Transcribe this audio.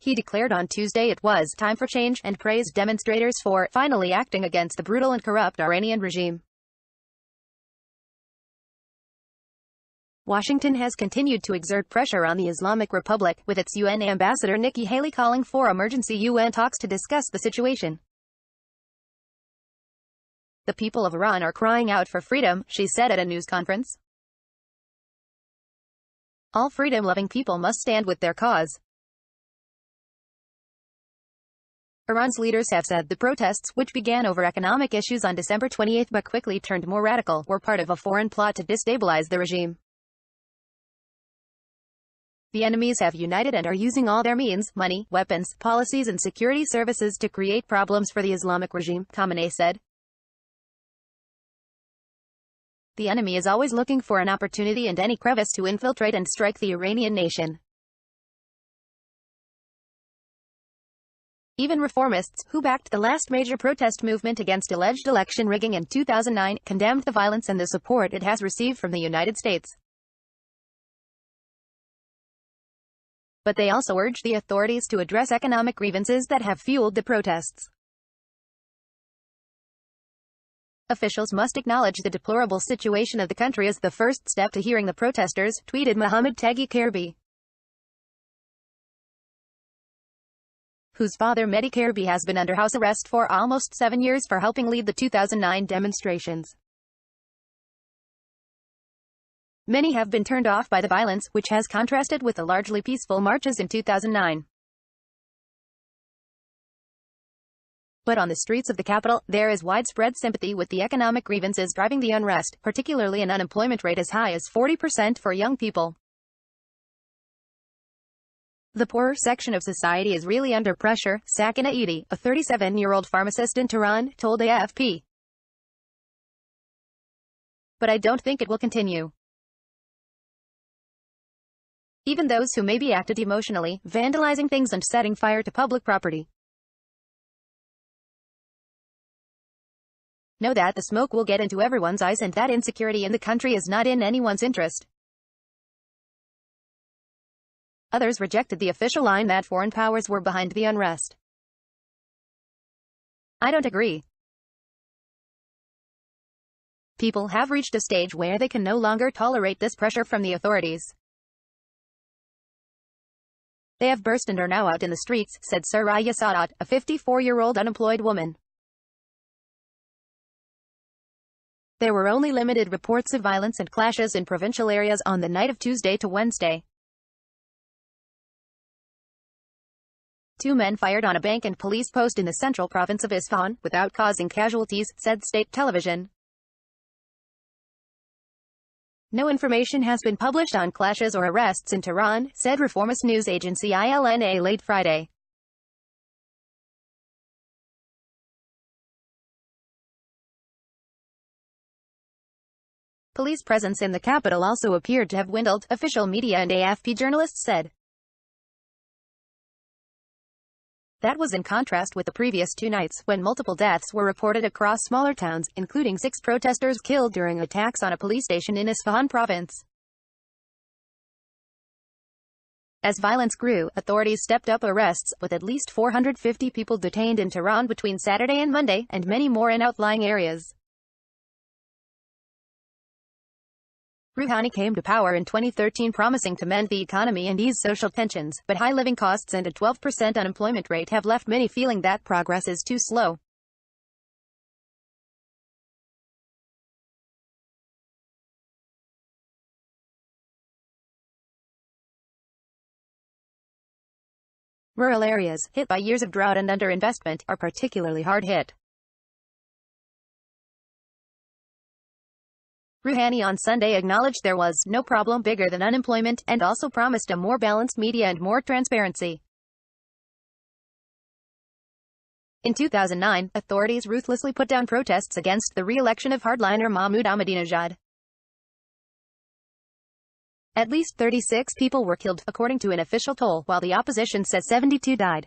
He declared on Tuesday it was time for change and praised demonstrators for finally acting against the brutal and corrupt Iranian regime. Washington has continued to exert pressure on the Islamic Republic, with its UN ambassador Nikki Haley calling for emergency UN talks to discuss the situation. "The people of Iran are crying out for freedom," she said at a news conference. "All freedom-loving people must stand with their cause." Iran's leaders have said the protests, which began over economic issues on December 28 but quickly turned more radical, were part of a foreign plot to destabilize the regime. "The enemies have united and are using all their means, money, weapons, policies and security services to create problems for the Islamic regime," Khamenei said. "The enemy is always looking for an opportunity and any crevice to infiltrate and strike the Iranian nation." Even reformists, who backed the last major protest movement against alleged election rigging in 2009, condemned the violence and the support it has received from the United States. But they also urged the authorities to address economic grievances that have fueled the protests. "Officials must acknowledge the deplorable situation of the country as the first step to hearing the protesters," tweeted Mohammad Ali Jafari, whose father Mehdi Karbi has been under house arrest for almost 7 years for helping lead the 2009 demonstrations. Many have been turned off by the violence, which has contrasted with the largely peaceful marches in 2009. But on the streets of the capital, there is widespread sympathy with the economic grievances driving the unrest, particularly an unemployment rate as high as 40% for young people. "The poorer section of society is really under pressure," Sakina Eidi, a 37-year-old pharmacist in Tehran, told AFP. "But I don't think it will continue. Even those who maybe acted emotionally, vandalizing things and setting fire to public property, know that the smoke will get into everyone's eyes and that insecurity in the country is not in anyone's interest." Others rejected the official line that foreign powers were behind the unrest. "I don't agree. People have reached a stage where they can no longer tolerate this pressure from the authorities. They have burst and are now out in the streets," said Soraya Sadat, a 54-year-old unemployed woman. There were only limited reports of violence and clashes in provincial areas on the night of Tuesday to Wednesday. 2 men fired on a bank and police post in the central province of Isfahan, without causing casualties, said state television. No information has been published on clashes or arrests in Tehran, said reformist news agency ILNA late Friday. Police presence in the capital also appeared to have dwindled, official media and AFP journalists said. That was in contrast with the previous 2 nights, when multiple deaths were reported across smaller towns, including 6 protesters killed during attacks on a police station in Isfahan province. As violence grew, authorities stepped up arrests, with at least 450 people detained in Tehran between Saturday and Monday, and many more in outlying areas. Rouhani came to power in 2013 promising to mend the economy and ease social tensions, but high living costs and a 12% unemployment rate have left many feeling that progress is too slow. Rural areas, hit by years of drought and underinvestment, are particularly hard hit. Rouhani on Sunday acknowledged there was no problem bigger than unemployment, and also promised a more balanced media and more transparency. In 2009, authorities ruthlessly put down protests against the re-election of hardliner Mahmoud Ahmadinejad. At least 36 people were killed, according to an official toll, while the opposition says 72 died.